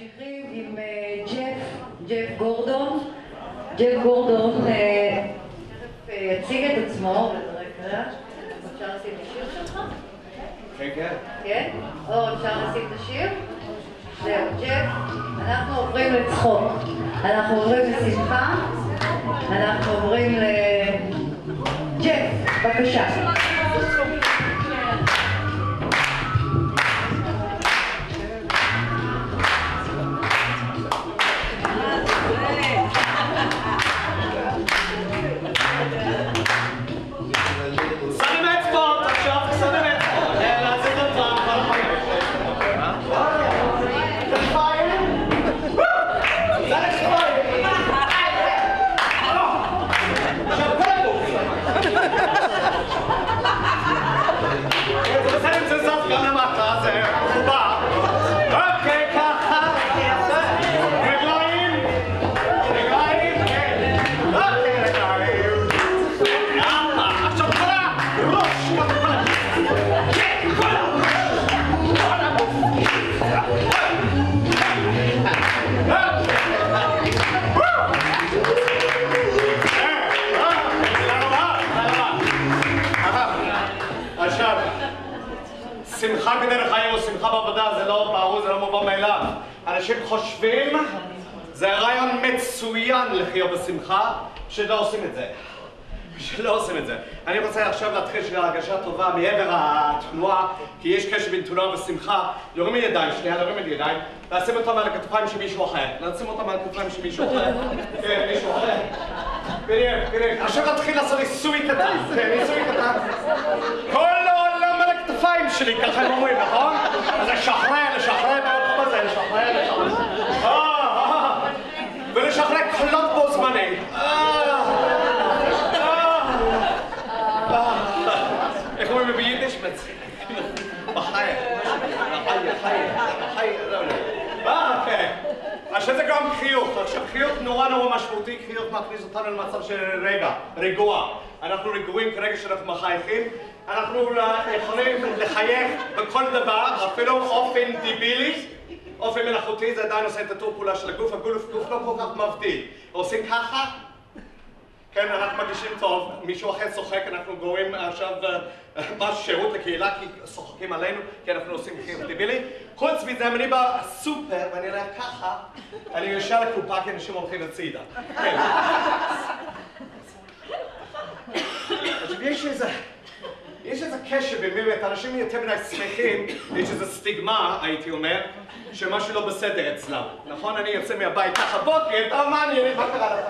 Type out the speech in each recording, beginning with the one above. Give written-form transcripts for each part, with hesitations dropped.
ממשיכים עם ג'ף גורדון. ג'ף גורדון יציג את עצמו. אפשר לשים את השיר שלך? כן, כן. כן? או אפשר לשים את השיר? זהו, ג'ף. אנחנו עוברים לצחוק. אנחנו עוברים לשמחה. אנחנו עוברים ג'ף, בבקשה. שמחה בדרך חיים או שמחה בעבודה זה לא ברור, זה לא מובן מאליו. אנשים חושבים זה רעיון מצוין לחיות בשמחה, שלא עושים את זה. שלא עושים את זה. אני רוצה עכשיו להתחיל של הרגשה טובה מעבר התנועה, כי יש קשר בין תנועה ושמחה. יורים מידיים, שנייה, יורים מידיים, נשים אותם על הכתפיים של מישהו אחר. נשים אותם על הכתפיים של מישהו אחר. כן, מישהו אחר. בדיוק. עכשיו נתחיל לעשות ניסוי קטן. כן, ניסוי קטן. כל העולם על הכתפיים שלי, ככה הם אומרים, נכון? אז לשחרר במקום הזה, לשחרר. ולשחרר קולות בו זמני. איך אומרים ביידיש? בחיים. אוקיי. עכשיו זה גם חיוך. עכשיו חיוך נורא משמעותי, חיוך מכניס אותנו למצב של רגוע. אנחנו רגועים כרגע שאנחנו מחייכים. אנחנו יכולים לחייך בכל דבר, אפילו אופן דיבילי, אופן מלאכותי, זה עדיין עושה את הטור פעולה של הגוף, הגוף לא כל כך מבדיל. עושים ככה, כן, אנחנו מרגישים טוב, מישהו אחר צוחק, אנחנו גורמים עכשיו ממש שירות לקהילה כי צוחקים עלינו, כי אנחנו עושים חיוך דיבילי. חוץ מזה, אם אני בסופר ואני רואה ככה, אני ישר לקופה כי אנשים הולכים הצידה. כן. עכשיו יש איזה קשר באמת, אנשים יותר מדי שמחים, יש איזו סטיגמה, הייתי אומר, שמשהו לא בסדר אצלם. נכון? אני יוצא מהבית ככה בוקר, טוב, מה אני, מה קרה לך?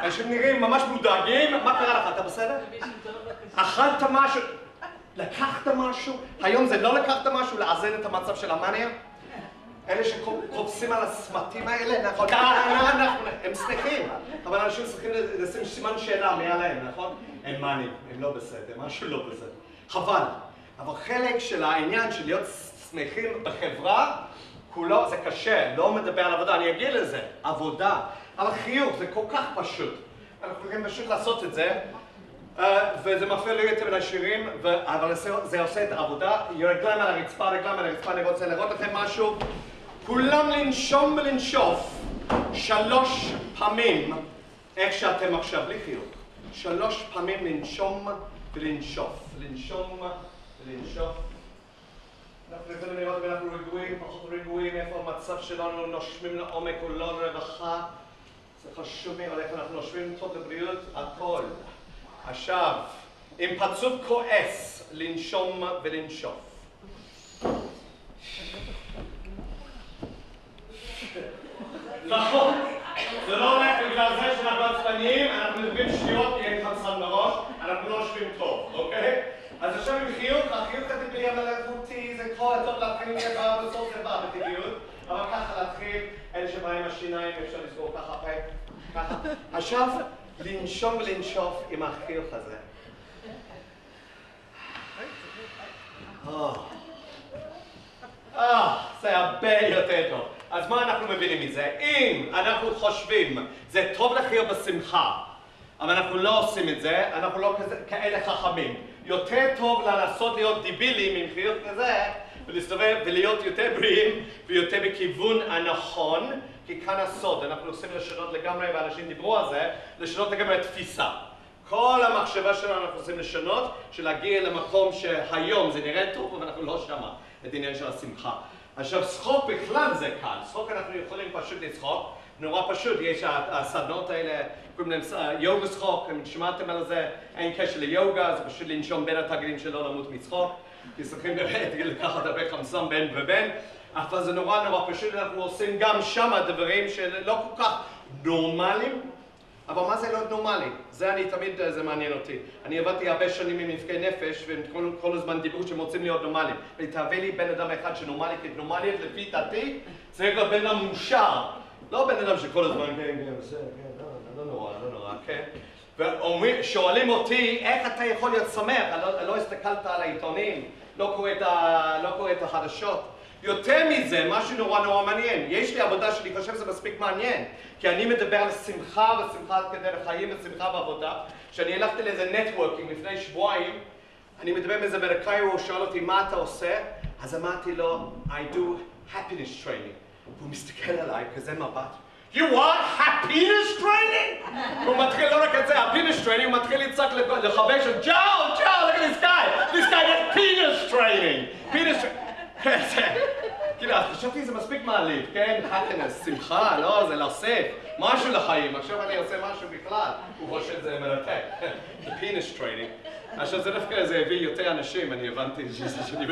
אנשים נראים ממש מודאגים, מה קרה לך? אתה בסדר? אכלת משהו? לקחת משהו? היום זה לא לקחת משהו, לאזן את המצב של המאניה? אלה שקופסים על הסמטים האלה, נכון? הם שמחים, אבל אנשים צריכים לשים סימן שאלה מעליהם, נכון? הם מאנים, הם לא בסדר, משהו לא בסדר. חבל. אבל חלק של העניין של להיות שמחים בחברה, כולו זה קשה, לא מדבר על עבודה, אני אגיע לזה, עבודה. אבל חיוך זה כל כך פשוט. אנחנו יכולים פשוט לעשות את זה, וזה מפריע לי יותר מן השירים, אבל זה עושה את העבודה. רגליים על הרצפה, אני רוצה לראות לכם משהו. כולם לנשום ולנשוף 3 פעמים, איך שאתם עכשיו, בלי חיוך. 3 פעמים לנשום ולנשוף. לנשום ולנשוף. אנחנו יכולים לראות אם אנחנו רגועים, פחות רגועים, איפה המצב שלנו, נושמים לעומק או לא לרווחה. זה חשוב מאוד, איך אנחנו נושמים טוב לבריאות, הכל. עכשיו, עם פצוף כועס, לנשום ולנשוף. נכון, זה לא הולך בגלל זה שאנחנו עצבניים, אנחנו נבין שטויות כי אין חמצן בראש, אנחנו לא נושמים טוב, אוקיי? אז עכשיו עם חיוך, החיוך הטבעי המלאכותי זה כל טוב להתחיל לבא, בסוף זה בא בטבעיות, אבל ככה להתחיל, אלה שבאים השיניים, אפשר לסגור ככה פה, ככה. עכשיו, לנשום ולנשוף עם החיוך הזה. זה הרבה יותר טוב. אז מה אנחנו מבינים מזה? אם אנחנו חושבים זה טוב לחיות בשמחה, אבל אנחנו לא עושים את זה, אנחנו לא כאלה חכמים. יותר טוב לנסות להיות דיבילים עם חיוך כזה, ולהסתובב ולהיות יותר בריאים ויותר בכיוון הנכון, כי כאן הסוד, אנחנו רוצים לשנות לגמרי, ואנשים דיברו על זה, לשנות לגמרי תפיסה. כל המחשבה שלנו אנחנו רוצים לשנות, שלהגיע למקום שהיום זה נראה טוב, אבל אנחנו לא שמה את העניין של השמחה. עכשיו, צחוק בכלל זה קל. צחוק אנחנו יכולים פשוט לצחוק. נורא פשוט, יש הסדנות האלה, קוראים להם יוגה צחוק, אם שמעתם על זה, אין קשר ליוגה, זה פשוט לנשום בין התאגידים שלא למות מצחוק. כי צריכים באמת לקחת הרבה חמצן בין ובין, אבל זה נורא פשוט, אנחנו עושים גם שם דברים שלא כל כך נורמליים, אבל מה זה לא נורמלי? זה זה מעניין אותי. אני עבדתי הרבה שנים עם נפגעי נפש, והם כל הזמן דיברו שהם רוצים להיות נורמליים. ותהווה לי בן אדם אחד שנורמלי, כי נורמליות לפי דעתי, צריך להיות בן אדם מאושר. לא בן אדם שכל הזמן, כן, לא נורא, כן. ושואלים אותי, איך אתה יכול להיות שמח? לא הסתכלת על העיתונים, לא קורא את החדשות. יותר מזה, משהו נורא מעניין. יש לי עבודה שאני חושב שזה מספיק מעניין, כי אני מדבר על שמחה ושמחת כדי לחיים ושמחה בעבודה. כשאני הלכתי לאיזה נטוורקינג לפני שבועיים, אני מדבר עם איזה אמריקאי, הוא שואל אותי מה אתה עושה? אז אמרתי לו, I do happiness training. והוא מסתכל עליי כזה מבט. You want happiness training? הוא מתחיל לא רק את זה, happiness training, הוא מתחיל לצעק לחבר של Joe, look at this guy gets penis training. penis training. כאילו, חשבתי זה מספיק מעליב, כן? happiness, שמחה, לא, זה להוסיף משהו לחיים. עכשיו אני עושה משהו בכלל. הוא חושב שזה מרתק. penis training. עכשיו זה דווקא זה הביא יותר אנשים, אני הבנתי שאני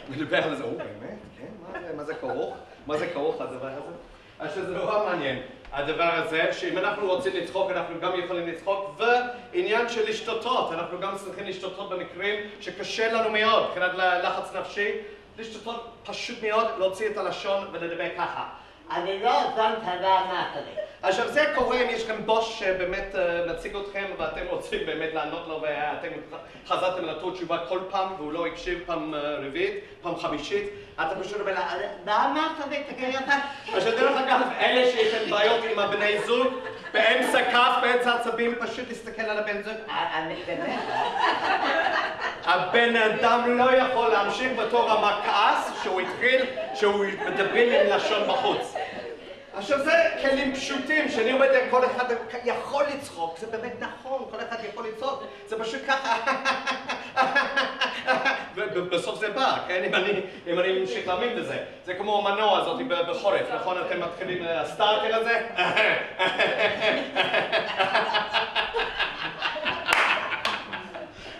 מדבר על זה. באמת? כן? מה זה כרוך? מה זה כרוך הדבר הזה? עכשיו זה נורא מעניין, הדבר הזה, שאם אנחנו רוצים לצחוק, אנחנו גם יכולים לצחוק, ועניין של לשתותות, אנחנו גם צריכים לשתותות במקרים שקשה לנו מאוד, מבחינת לחץ נפשי, לשתותות פשוט מאוד, להוציא את הלשון ולדבר ככה. אני לא הבנת מה אמרת לי. עכשיו זה קורה אם יש לכם בוס שבאמת מציג אתכם ואתם רוצים באמת לענות לו ואתם חזרתם לתת תשובה כל פעם והוא לא הקשיב פעם רביעית, פעם חמישית, אתה פשוט אומר לה, מה אמרת לי? תקראי אותה. עכשיו דרך אגב, אלה שיש להם בעיות עם הבני זוג, באמצע כף, באמצע עצבים, פשוט להסתכל על הבן זוג. באמת? הבן אדם לא יכול להמשיך בתור המכעס שהוא מדברים עם לשון בחוץ. עכשיו זה כלים פשוטים שאני עומד עם כל אחד יכול לצחוק, זה באמת נכון, כל אחד יכול לצחוק, זה פשוט ככה. ובסוף זה בא, כן? אם אני ממשיך להאמין בזה. זה כמו המנוע הזאת בחורף, נכון? אתם מתחילים הסטארטר הזה?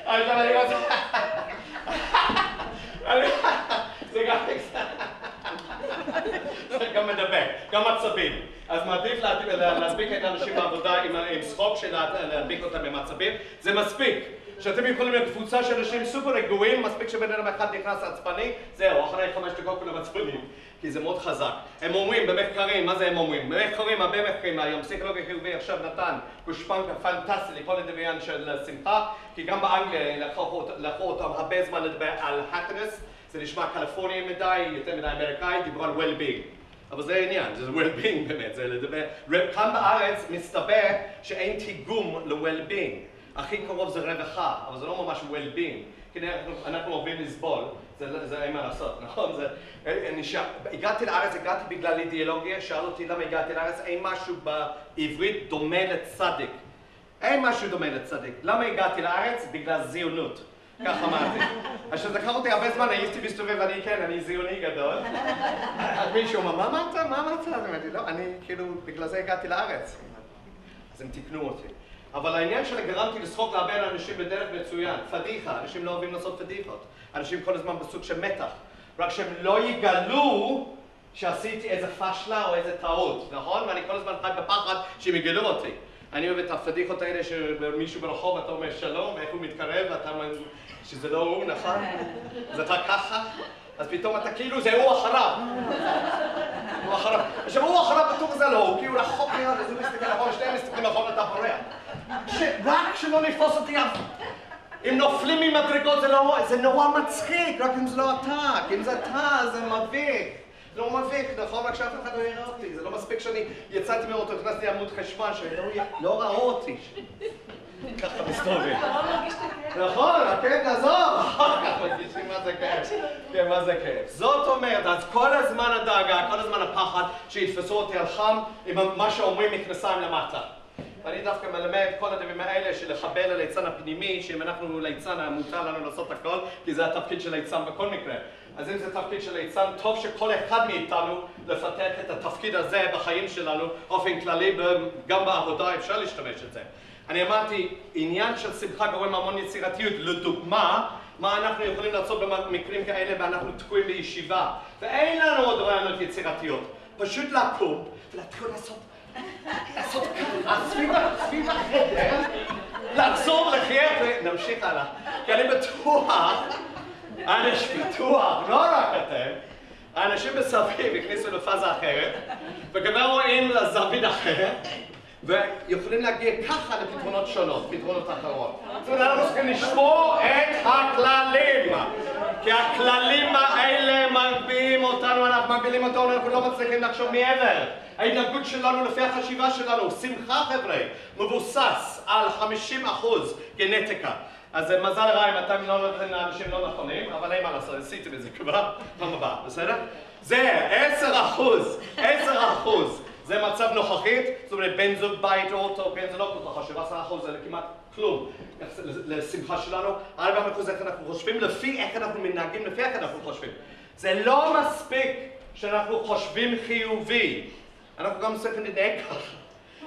עכשיו אני רוצה... זה גם זה גם מדבק, גם עצבים. אז מעדיף להדביק את האנשים בעבודה עם שחוק של להדביק אותם במצבים. זה מספיק. שאתם יכולים להיות קבוצה של אנשים סופר רגועים, מספיק שבן אדם אחד נכנס עצבני, זהו, אחרי 5 דקות כולם עצבנים. כי זה מאוד חזק. הם אומרים במחקרים, מה זה הם אומרים? במחקרים, הרבה מחקרים היום, פסיכולוגיה חיובי עכשיו נתן גושפנקה פנטסטי לכל הדמיין של שמחה, כי גם באנגליה לקחו אותם הרבה זמן לדבר על happiness, זה נשמע קליפורני מדי, יותר מדי אמריקאי, דיברו על well-being. אבל זה העניין, זה well-being באמת, זה לדבר. כאן בארץ מסתבר שאין תיגום ל-well-being. הכי קרוב זה רווחה, אבל זה לא ממש well-being. כי אנחנו אוהבים לסבול, זה אין מה לעשות, נכון? הגעתי לארץ, הגעתי בגלל אידיאולוגיה, שאל אותי למה הגעתי לארץ, אין משהו בעברית דומה לצדיק. אין משהו דומה לצדיק. למה הגעתי לארץ? בגלל זיונות. כך אמרתי. עכשיו זה לקח אותי הרבה זמן, הייתי מסתובב, אני זיוני גדול. מישהו אומר, מה אמרת? מה אמרת? אז אמרתי, לא, אני כאילו, בגלל זה הגעתי לארץ. אז הם תיקנו אותי. אבל העניין של גרמתי לשחוק להרבה אנשים בדרך מצוין, פדיחה, אנשים לא אוהבים לעשות פדיחות. אנשים כל הזמן בסוג של מתח. רק שהם לא יגלו שעשיתי איזה פשלה או איזה טעות, נכון? ואני כל הזמן חי בפחד שהם יגלו אותי. אני אוהב את הפדיחות האלה שמישהו ברחוב, אתה אומר שלום, ואיך הוא מתקרב, ואתה אומר שזה לא הוא, נכון? אז אתה ככה, אז פתאום אתה כאילו זה הוא אחריו. הוא אחריו. עכשיו הוא אחריו בטוח זה לא הוא, כי הוא רחוק מאוד, אז הוא מסתכל נכון, שניהם מסתכלים נכון, אתה פורח. רק שלא נתפוס אותי אף. אם נופלים ממדרגות זה נורא מצחיק, רק אם זה לא אתה, כי אם זה אתה זה מביך. זה לא מביך, נכון? רק שאף אחד לא יראה אותי. זה לא מספיק שאני יצאתי מאוטו, הכנסתי עמוד חשמל, שלא ראו אותי. ככה מסתובבים. נכון, הכאב עזוב, אחר כך מרגישים מה זה כאב. כן, מה זה כאב. זאת אומרת, אז כל הזמן הדאגה, כל הזמן הפחד שיתפסו אותי על חם עם מה שאומרים מכנסיים למטה. ואני דווקא מלמד כל הדברים האלה של לחבל לליצן הפנימי, שאם אנחנו ליצן, מותר לנו לעשות הכל, כי זה התפקיד של ליצן בכל מקרה. אז אם זה תפקיד של ליצן, טוב שכל אחד מאיתנו לפתח את התפקיד הזה בחיים שלנו, באופן כללי, גם בעבודה אפשר להשתמש את זה. אני אמרתי, עניין של שמחה גורם המון יצירתיות. לדוגמה, מה אנחנו יכולים לעשות במקרים כאלה ואנחנו תקועים בישיבה, ואין לנו עוד רעיונות יצירתיות. פשוט לקום ולהתחיל לעשות ככה, סביב החדר, לחזור לחייך ונמשיך הלאה. כי אני בטוח, לא רק אתם, האנשים בסביב הכניסו לפאזה אחרת, וכבר רואים לזווית אחרת, ויכולים להגיע ככה לפתרונות שונות, פתרונות אחרות. זאת אומרת, אנחנו צריכים לשמור את הכללים, כי הכללים האלה מגבילים אותנו, אנחנו לא מצליחים לחשוב מעבר. ההתנהגות שלנו לפי החשיבה שלנו, שמחה חבר'ה, מבוסס על 50% גנטיקה. אז מזל רע אם אתם לא נותנים לאנשים לא נכונים, אבל אין מה לעשות, עשיתם את זה כבר, פעם הבאה, בסדר? זה 10%, זה מצב נוכחית, זאת אומרת בן זוג בית או אוטו, בן זה לא כל כך חשוב, 10% זה כמעט כלום לשמחה שלנו, 4% איך אנחנו חושבים, לפי איך אנחנו מנהגים, לפי איך אנחנו חושבים. זה לא מספיק שאנחנו חושבים חיובי, אנחנו גם צריכים להתנהג ככה.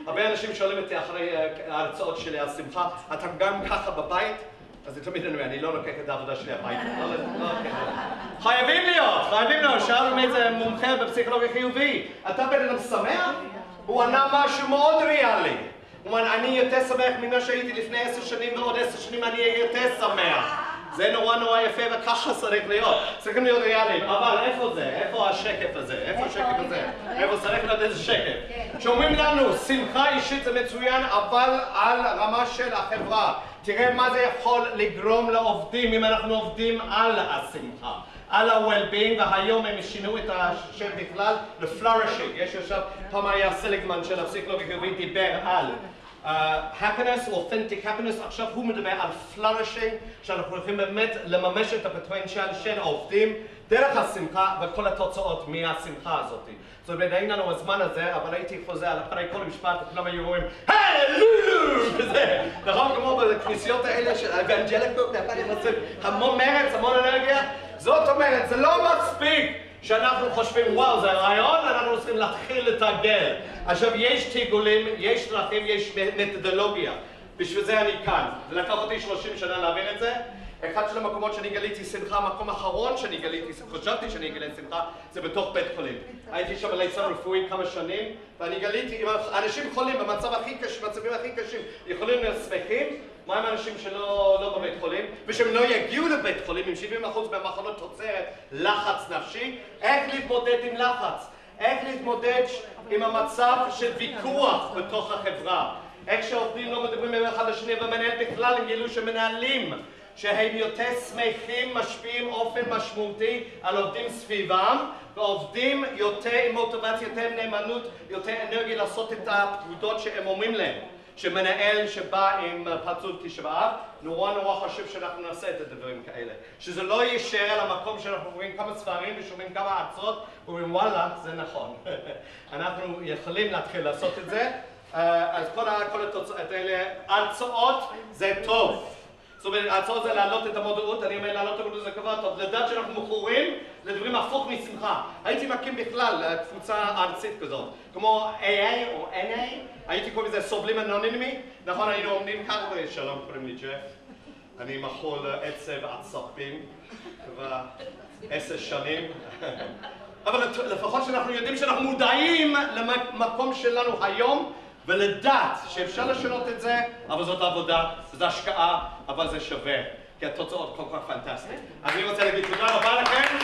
הרבה אנשים שואלים אותי אחרי ההרצאות שלי על שמחה, אתם גם ככה בבית? אז זה תמיד אני לא לוקח את העבודה שלי הביתה, חייבים להיות, שאלנו מאיזה מומחה בפסיכולוגיה חיובי, אתה בן אדם שמח? הוא ענה משהו מאוד ריאלי, הוא אמר, אני יותר שמח ממה שהייתי לפני 10 שנים ועוד 10 שנים אני אהיה יותר שמח. זה נורא יפה וככה צריך להיות, צריכים להיות ריאליים, אבל איפה זה? איפה השקף הזה? איפה השקף הזה? איפה צריך לדעת איזה שקף? שאומרים לנו, שמחה אישית זה מצוין, אבל על רמה של החברה. תראה מה זה יכול לגרום לעובדים אם אנחנו עובדים על השמחה, על ה-well-being, והיום הם שינו את השם בכלל ל-flourishing. יש עכשיו, פעם היה סליגמן של הפסיכולוגיה חיובית דיבר על happiness, authentic happiness, עכשיו הוא מדבר על flourishing, שאנחנו יכולים באמת לממש את הפוטנציאל של העובדים דרך השמחה וכל התוצאות מהשמחה הזאת. זאת אומרת, אין לנו הזמן הזה, אבל הייתי חוזר אחרי כל משפט, וכולם היו אומרים, הללו! וזה, נכון? כמו בכנסיות האלה של האבנג'ליקות, המון מרץ, המון אנרגיה. זאת אומרת, זה לא מספיק שאנחנו חושבים, וואו, זה רעיון, אנחנו צריכים להתחיל לתרגל. עכשיו, יש תרגולים, יש דרכים, יש מתודולוגיה. בשביל זה אני כאן. זה לקח אותי 30 שנה להבין את זה. אחד של המקומות שאני גליתי שמחה, המקום האחרון שאני גליתי, חשבתי שאני אגלה שמחה, זה בתוך בית חולים. הייתי שם ליצן רפואי כמה שנים, ואני גליתי, אם אנשים חולים במצבים הכי קשים, יכולים להיות שמחים, מה עם אנשים שלא בבית חולים, ושהם לא יגיעו לבית חולים עם 70% מהמחלות תוצרת לחץ נפשי, איך להתמודד עם לחץ? איך להתמודד עם המצב של ויכוח בתוך החברה? איך שעובדים לא מדברים אחד לשני, ומנהל בכלל הם גילו שמנהלים שהם יותר שמחים, משפיעים אופן משמעותי על עובדים סביבם, ועובדים יותר עם מוטיבציה, יותר נאמנות, יותר אנרגיה לעשות את הפקודות שהם אומרים להם. שמנהל שבא עם פצוע תשעה באב, נורא חשוב שאנחנו נעשה את הדברים כאלה. שזה לא יישאר על המקום שאנחנו רואים כמה ספרים ושומעים כמה הרצאות, ואומרים וואלה, זה נכון. אנחנו יכולים להתחיל לעשות את זה. אז כל התוצאות האלה, הרצאות זה טוב. זאת אומרת, ההצעות זה להעלות את המודעות, אני אומר להעלות את המודעות זה כבר טוב, לדעת שאנחנו מכורים לדברים הפוך משמחה. הייתי מקים בכלל קבוצה ארצית כזאת, כמו AA או NA, הייתי קוראים לזה סובלים אנונימי, נכון, היינו עומדים ככה, שלום, קוראים לי ג'ף, אני מחול עצב עצבים, כבר 10 שנים, אבל לפחות שאנחנו יודעים שאנחנו מודעים למקום שלנו היום, ולדעת שאפשר לשנות את זה, אבל זאת עבודה, זאת השקעה, אבל זה שווה, כי התוצאות כל כך פנטסטיות. אז אני רוצה להגיד תודה רבה לכם.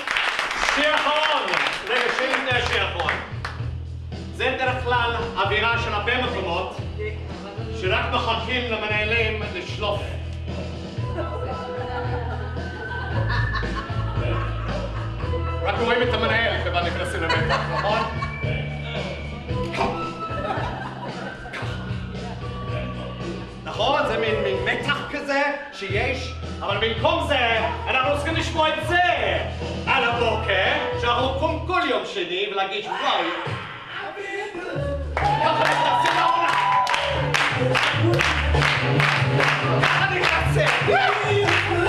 שיר אחרון, רגע, שיר לפני השיר האחרון. זה דרך כלל אווירה של הרבה מקומות, שרק מחכים למנהלים לשלוף. רק רואים את המנהל, כבר נכנסים לבטח, נכון? נכון? זה מין שיש, אבל במקום זה אנחנו צריכים לשמוע את זה על הבוקר, שאנחנו קום כל יום שני ולהגיד וואי, ככה נכנסים לעונה, ככה נכנסים